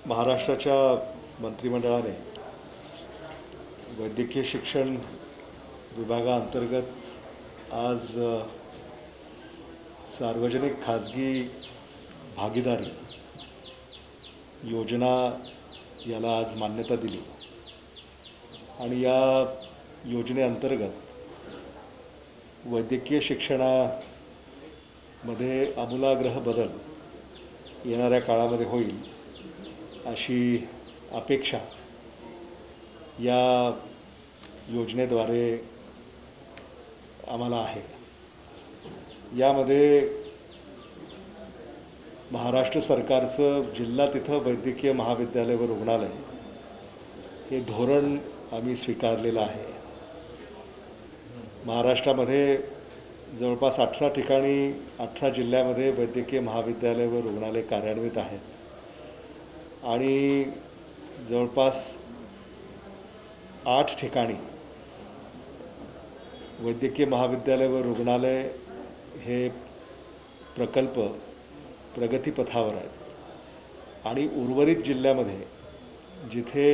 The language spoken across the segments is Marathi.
महाराष्ट्राच्या मंत्रिमंडळाने वैद्यकीय शिक्षण विभागाअंतर्गत आज सार्वजनिक खाजगी भागीदारी योजना याला आज मान्यता दिली आणि या योजनेअंतर्गत वैद्यकीय शिक्षणामध्ये आमूलाग्र बदल येणाऱ्या काळामध्ये होईल अशी अपेक्षा या योजनेद्वारे आम्हाला आहे। यामध्ये महाराष्ट्र सरकारचं जिल्हा तिथं वैद्यकीय महाविद्यालय व रुग्णालय हे धोरण आम्ही स्वीकारलेलं आहे। महाराष्ट्रामध्ये जवळपास 18 ठिकाणी 18 जिल्ह्यामध्ये वैद्यकीय महाविद्यालय व रुग्णालय कार्यान्वित आहेत आणि जवळपास 8 ठिकाणी वैद्यकीय महाविद्यालय व रुग्णालय हे प्रकल्प प्रगतीपथावर आहेत आणि उर्वरित जिल्ह्यामध्ये जिथे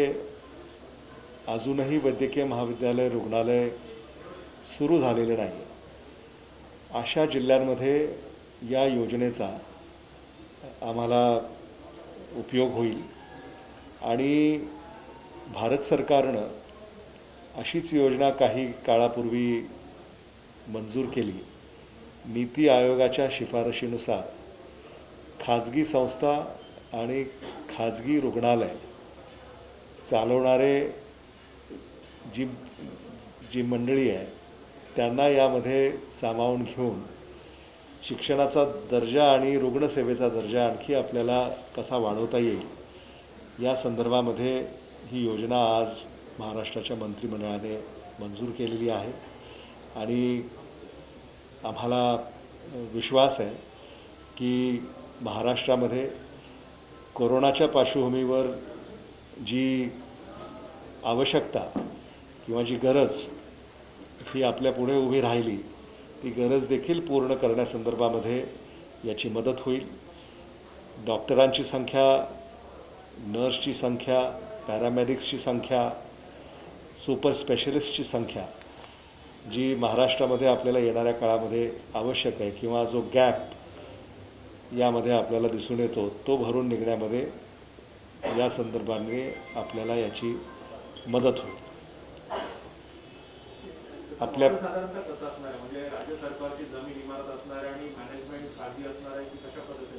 अजूनही वैद्यकीय महाविद्यालय रुग्णालय सुरू झालेले नाही अशा जिल्ह्यांमध्ये या योजनेचा आम्हाला उपयोग होईल आणि भारत सरकारनं अशीच योजना काही काळापूर्वी मंजूर केली। नीती आयोगाच्या शिफारशीनुसार खाजगी संस्था आणि खाजगी रुग्णालय चालवणारे जी मंडळी आहे त्यांना यामध्ये सामावून घेऊन शिक्षणाचा दर्जा आणि रुग्णसेवेचा दर्जा आणखी आपल्याला कसा वाढवता येईल या संदर्भामध्ये ही योजना आज महाराष्ट्राच्या मंत्रिमंडळाने मंजूर केलेली आहे आणि आम्हाला विश्वास आहे की महाराष्ट्रामध्ये कोरोनाच्या पार्श्वभूमीवर जी आवश्यकता किंवा जी गरज ही आपल्या पुढे उभी राहिली ती गरज देखील पूर्ण करण्यासंदर्भामध्ये याची मदत होईल। डॉक्टरांची संख्या, नर्सची संख्या, पॅरामेडिक्सची संख्या, सुपर स्पेशलिस्टची संख्या जी महाराष्ट्रामध्ये आपल्याला येणाऱ्या काळामध्ये आवश्यक आहे किंवा जो गॅप यामध्ये आपल्याला दिसून येतो तो भरून निघण्यामध्ये या संदर्भाने आपल्याला याची मदत होईल। आपल्या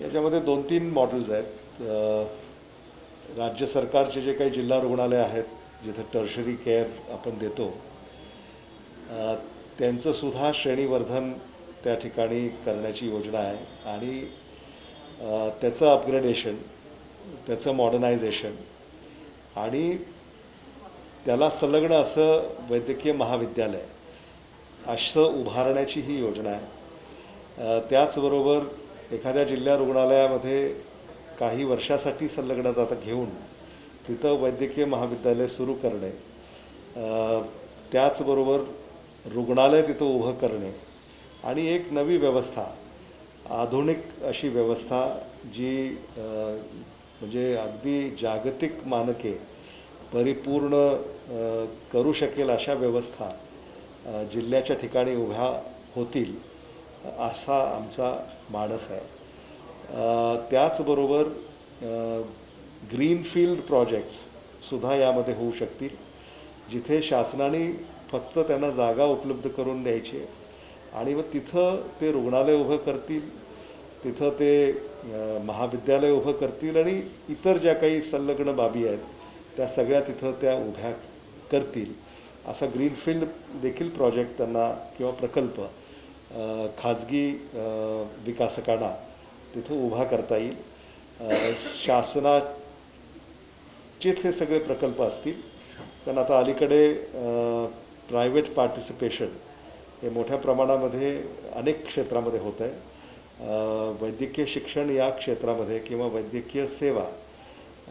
याच्यामध्ये 2-3 मॉडेल्स आहेत। राज्य सरकारचे जे काही जिल्हा रुग्णालय आहेत जिथे टर्शरी केअर आपण देतो त्यांचं सुद्धा श्रेणीवर्धन त्या ठिकाणी करण्याची योजना आहे आणि त्याचं अपग्रेडेशन, त्याचं मॉडर्नायझेशन आणि त्याला संलग्न असं वैद्यकीय महाविद्यालय असं उभारण्याची ही योजना आहे। त्याचबरोबर एखाद्या जिल्हा रुग्णालयामध्ये काही वर्षासाठी संलग्नता घेऊन तिथं वैद्यकीय महाविद्यालय सुरू करणे, त्याचबरोबर रुग्णालय तिथं उभं करणे आणि एक नवी व्यवस्था, आधुनिक अशी व्यवस्था जी म्हणजे अगदी जागतिक मानके परिपूर्ण करू शकेल अशा व्यवस्था जिल्ह्याच्या ठिकाणी उभ्या होतील असा आमचा मानस आहे। त्याचबरोबर ग्रीनफील्ड प्रोजेक्ट्ससुद्धा यामध्ये होऊ शकतील जिथे शासनाने फक्त त्यांना जागा उपलब्ध करून द्यायची आणि मग तिथं ते रुग्णालय उभं करतील, तिथं ते महाविद्यालय उभं करतील आणि इतर ज्या काही संलग्न बाबी आहेत त्या सगळ्या तिथं त्या उभ्या करतील असा ग्रीनफील्ड देखील प्रोजेक्ट त्यांना किंवा प्रकल्प खाजगी विकासकांना तिथं उभा करता येईल। शासनाचेच हे सगळे प्रकल्प असतील पण आता अलीकडे प्रायव्हेट पार्टिसिपेशन हे मोठ्या प्रमाणामध्ये अनेक क्षेत्रामध्ये होत आहे। वैद्यकीय शिक्षण या क्षेत्रामध्ये किंवा वैद्यकीय सेवा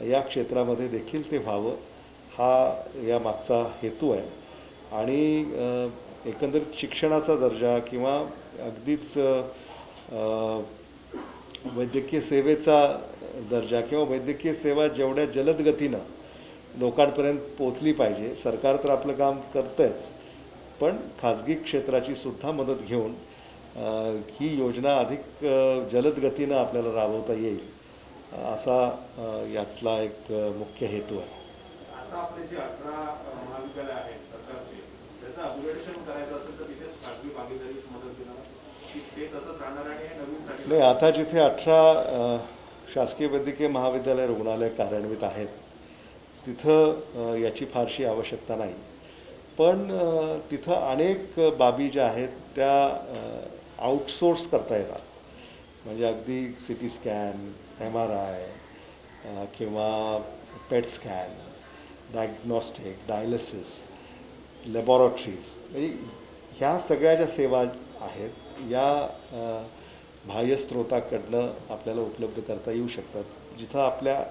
या क्षेत्रामध्ये देखील ते व्हावं हा या मागचा हेतू आहे आणि एकंदरीत शिक्षणाचा दर्जा किंवा अगदीच वैद्यकीय सेवेचा दर्जा किंवा वैद्यकीय सेवा जेवढ्या जलद गतीनं लोकांपर्यंत पोचली पाहिजे, सरकार तर आपलं काम करतंच, पण खाजगी क्षेत्राची सुद्धा मदत घेऊन ही योजना अधिक जलद गतीनं आपल्याला राबवता येईल, असा यातला एक मुख्य हेतू आहे. आता आपले जे 18 महाविद्यालय आहेत सरकारचे, त्याचं अपग्रेडेशन करायचं असेल तर तिथे खाजगी भागीदारी मदत देणार की ते तसंच राहणार आणि नवीन? नाही, आता जिथे 18 शासकीय वैद्यकीय महाविद्यालय रुग्णालय कार्यान्वित आहेत तिथं याची फारशी आवश्यकता नाही, पण तिथं अनेक बाबी ज्या आहेत त्या आउटसोर्स करता येतात. म्हणजे अगदी CT स्कॅन, MRI किंवा पेट स्कॅन, डायग्नॉस्टिक, डायलिसिस, लॅबॉरेटरीज, म्हणजे ह्या सगळ्या ज्या सेवा आहेत या बाह्य स्रोताकडनं आपल्याला उपलब्ध करता येऊ शकतात. जिथं आपल्या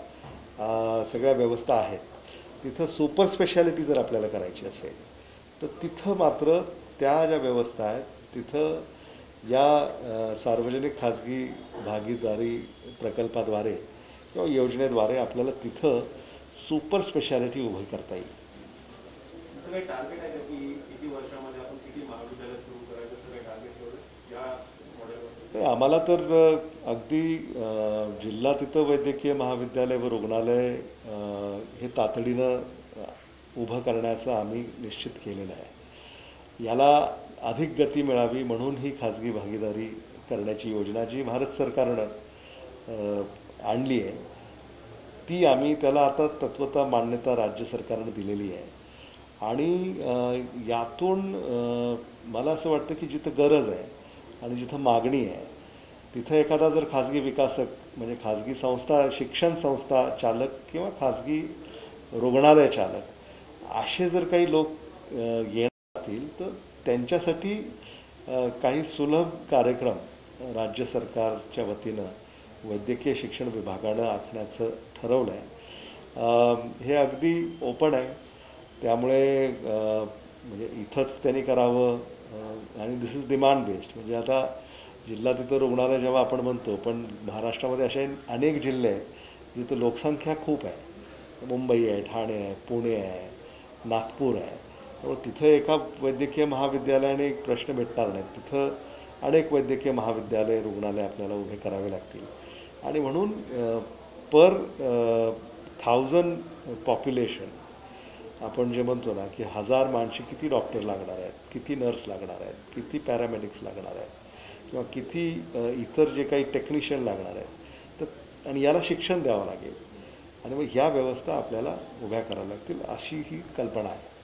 सगळ्या व्यवस्था आहेत तिथं सुपर स्पेशालिटी जर आपल्याला करायची असेल तर तिथं मात्र त्या ज्या व्यवस्था आहेत तिथं या सार्वजनिक खाजगी भागीदारी प्रकल्पाद्वारे किंवा योजनेद्वारे आपल्याला तिथं सुपर स्पेशालिटी उभी करता येईल. काही टार्गेट आहे की किती वर्षामध्ये आपण किती महाविद्यालय सुरू करायचं, असं काही टार्गेट ठेवलं या मॉडेलवर? आम्हाला तर अगदी जिल्हा तिथं वैद्यकीय महाविद्यालय व रुग्णालय हे तातडीनं उभं करण्याचं आम्ही निश्चित केलेलं आहे. याला अधिक गती मिळावी म्हणून ही खाजगी भागीदारी करण्याची योजना जी भारत सरकारनं आणली आहे ती आम्ही त्याला आता तत्वतः मान्यता राज्य सरकारनं दिलेली आहे. आणि यातून मला असं वाटतं की जिथं गरज आहे आणि जिथं मागणी आहे तिथं एखादा जर खाजगी विकासक म्हणजे खाजगी संस्था, शिक्षण संस्था चालक किंवा खाजगी रुग्णालय चालक असे जर काही लोक येणार असतील तर त्यांच्यासाठी काही सुलभ कार्यक्रम राज्य सरकारच्या वतीनं वैद्यकीय शिक्षण विभागानं आखण्याचं ठरवलं आहे. हे अगदी ओपन आहे, त्यामुळे म्हणजे इथंच त्यांनी करावं आणि दिस इज डिमांड बेस्ड. म्हणजे आता जिल्हा तिथं रुग्णालय जेव्हा आपण म्हणतो, पण महाराष्ट्रामध्ये असे अनेक जिल्हे आहेत जिथं लोकसंख्या खूप आहे. मुंबई आहे, ठाणे आहे, पुणे आहे, नागपूर आहे. त्यामुळे तिथं एका वैद्यकीय महाविद्यालयाने एक प्रश्न भेटणार नाहीत. तिथं अनेक वैद्यकीय महाविद्यालय रुग्णालय आपल्याला उभे करावे लागतील. आणि म्हणून पर 1000 पॉप्युलेशन आपण जे म्हणतो ना की 1000 माणसे किती डॉक्टर लागणार आहेत, किती नर्स लागणार आहेत, किती पॅरामेडिक्स लागणार आहेत किंवा किती इतर जे काही टेक्निशियन लागणार आहेत, तर आणि याला शिक्षण द्यावं लागेल आणि मग ह्या व्यवस्था आपल्याला उभ्या कराव्या लागतील अशी ही कल्पना आहे.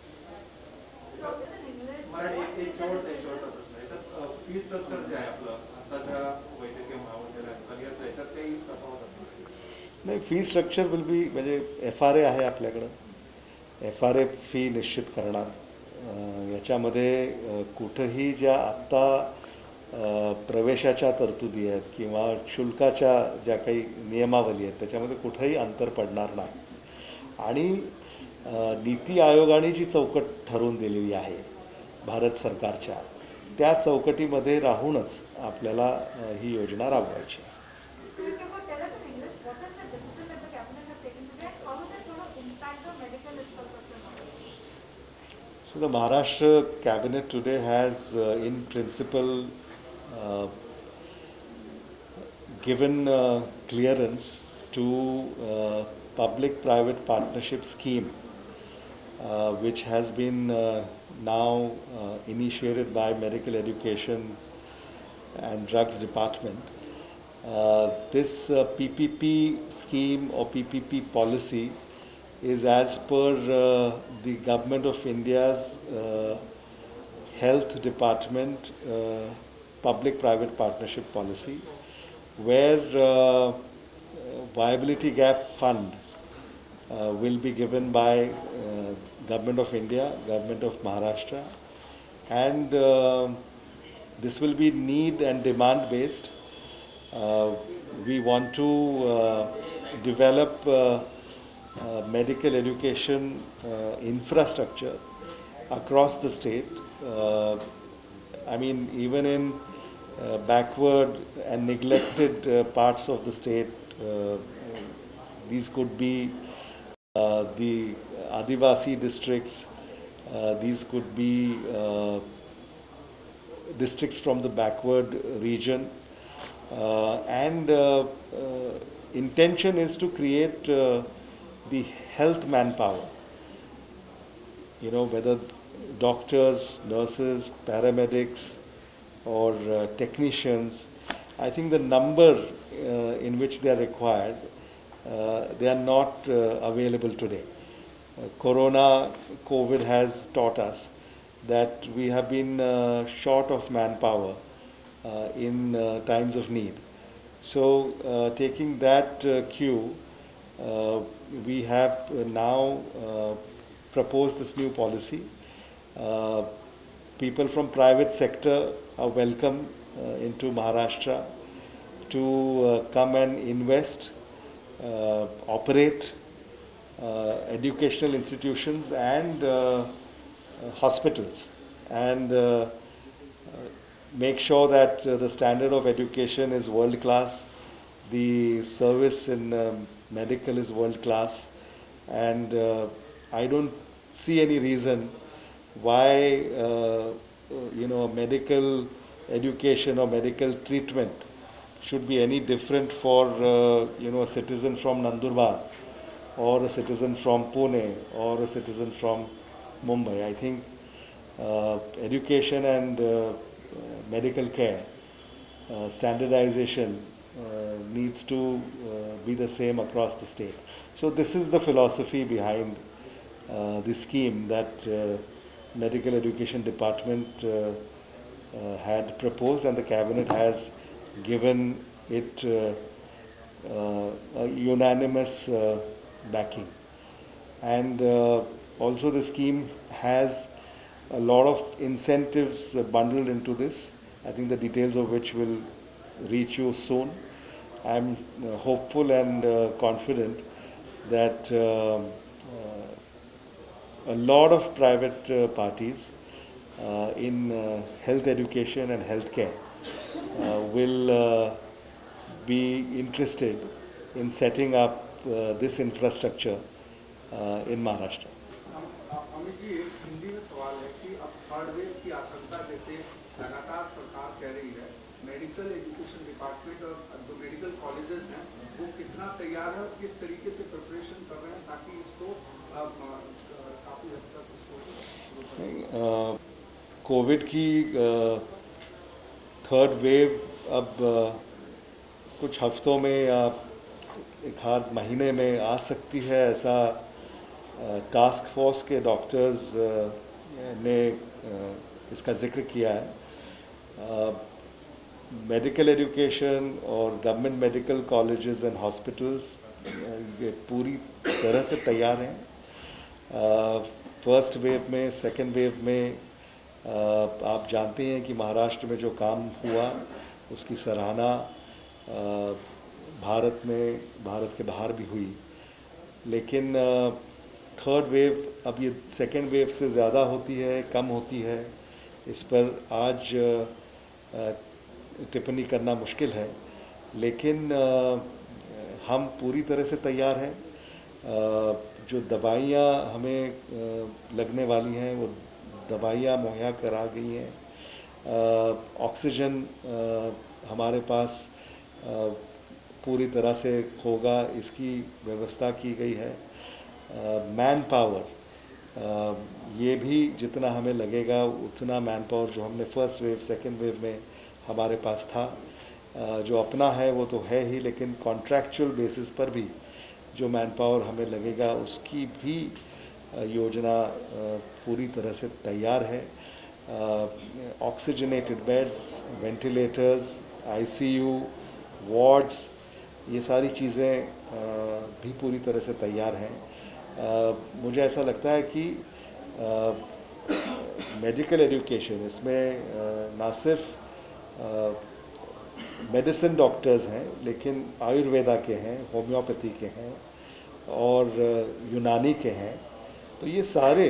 फी स्ट्रक्चर जे आहे आपलं आताच्या वैद्यकीय महाविद्यालयात काही नाही, फी स्ट्रक्चर विल बी म्हणजे FRA आहे आपल्याकडं, FRA फी निश्चित करणार. याच्यामध्ये कुठंही ज्या आत्ता प्रवेशाच्या तरतुदी आहेत किंवा शुल्काच्या ज्या काही नियमावली आहेत त्याच्यामध्ये कुठंही अंतर पडणार नाही. आणि नीती आयोगाने जी चौकट ठरवून दिलेली आहे भारत सरकारच्या, त्या चौकटीमध्ये राहूनच आपल्याला ही योजना राबवायची. So the Maharashtra cabinet today has in principle given clearance to public-private partnership scheme which has been now initiated by Medical Education and Drugs Department. This PPP scheme or PPP policy is as per the Government of India's Health Department public-private partnership policy, where viability gap fund will be given by Government of India, Government of Maharashtra, and this will be need and demand based. We want to develop medical education infrastructure across the state. I mean, even in backward and neglected parts of the state These could be the Adivasi districts. These could be districts from the backward region. And intention is to create the health manpower. You know, whether doctors, nurses, paramedics, or technicians. I think the number in which they are required, they are not available today. COVID has taught us that we have been short of manpower in times of need. So taking that cue, we have now proposed this new policy. People from private sector are welcome into Maharashtra to come and invest, operate educational institutions and hospitals, and make sure that the standard of education is world class, the service in medical is world class, and I don't see any reason why medical education or medical treatment should be any different for a citizen from Nandurbar or a citizen from Pune or a citizen from Mumbai. I think education and medical care standardization needs to be the same across the state. So this is the philosophy behind the scheme that Medical Education Department had proposed, and the Cabinet has given it a unanimous backing. And also the scheme has a lot of incentives bundled into this, I think the details of which will reach you soon. I'm hopeful and confident that a lot of private parties in health education and healthcare will be interested in setting up this infrastructure in Maharashtra. Amit ji, एक हिंदी में सवाल है कि अब थर्ड वेव की आशंका जैसे लगातार सरकार कह रही है, मेडिकल एजुकेशन डिपार्टमेंट और जो मेडिकल कॉलेजेस हैं वो कितना तैयार है और किस तरीके से प्रिपरेशन कर रहे हैं ताकि इसको काफी हद तक इसको कोविड की थर्ड वेव अब कुछ हफ्तों में या एक आध महीने में आ सकती है, ऐसा टास्क फोर्स के डॉक्टर्स ने इसका जिक्र किया है। मेडिकल एजुकेशन और government medical colleges end hospitals ये पूरी तरह से तैयार हैं। फर्स्ट वेव में, सेकेंड वेव में आप जानते हैं कि महाराष्ट्र में जो काम हुआ उसकी सराहना भारत के बाहर भी हुई, लेकिन थर्ड वेव अब ये सेकेंड वेव से ज़्यादा होती है, कम होती है, इस पर आज टिप्पणी करना मुश्किल है। लेकिन हम पूरी तरह से तैयार हैं। जो दवाइयाँ हमें लगने वाली हैं वो दवाइयाँ मुहैया करा गई हैं। ऑक्सीजन हमारे पास पूरी तरह से होगा, इसकी व्यवस्था की गई है। मैन पावर ये भी जितना हमें लगेगा उतना मैन पावर जो हमने फर्स्ट वेव सेकेंड वेव में हमारे पास था, जो अपना है वो तो है ही, लेकिन कॉन्ट्रैक्चुअल बेसिस पर भी जो मैन पावर हमें लगेगा उसकी भी योजना पूरी तरह से तैयार है। Oxygenated beds, ventilators, ICU, wards, ये सारी चीज़ें भी पूरी तरह से तैयार हैं। मुझे ऐसा लगता है कि मेडिकल एजुकेशन इसमें ना सिर्फ मेडिसिन डॉक्टर्स हैं, लेकिन आयुर्वेदा के हैं, होम्योपैथी के हैं और यूनानी के हैं। तो ये सारे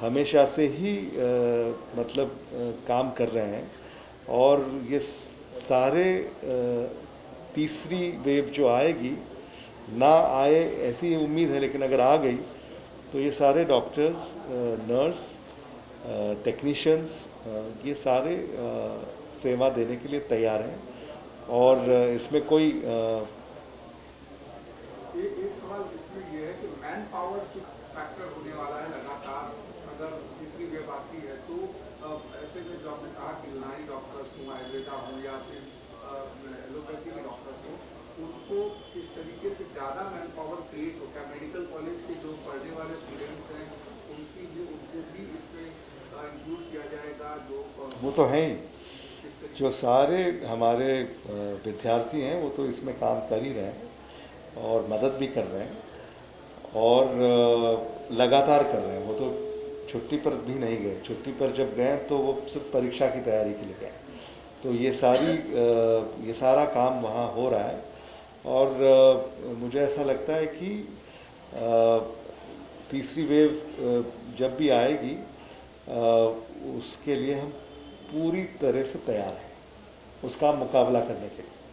हमेशा से ही काम कर रहे हैं और ये सारे तीसरी वेव जो आएगी ना आए ऐसी उम्मीद है, लेकिन अगर आ गई तो ये सारे डॉक्टर्स, नर्स, टेक्नीशियंस, ये सारे सेवा देने के लिए तैयार हैं और इसमें कोई एक सवाल इसमें ये है कि मैन पावर जो फैक्टर होने वाला है लगातार, अगर तीसरी वेव आती है तो ऐसे में जो आपने कहा कि यूनानी डॉक्टर्स हों, आयुर्वेदा हों या फिर एलोपैथी के डॉक्टर्स हों, उनको इस तरीके से ज़्यादा मैन पावर क्रिएट हो, क्या मेडिकल कॉलेज के जो पढ़ने वाले स्टूडेंट्स हैं उनको भी इसमें इंक्लूड किया जाएगा? जो वो तो हैं ही, जो सारे हमारे विद्यार्थी हैं वो तो इसमें काम कर ही रहे हैं और मदद भी कर रहे हैं और लगातार कर रहे हैं। वो तो छुट्टी पर भी नहीं गए, छुट्टी पर जब गए तो वो सिर्फ परीक्षा की तैयारी के लिए गए। तो ये सारा काम वहाँ हो रहा है और मुझे ऐसा लगता है कि तीसरी वेव जब भी आएगी उसके लिए हम पूरी तरह से तैयार हैं उसका मुकाबला करने के लिए।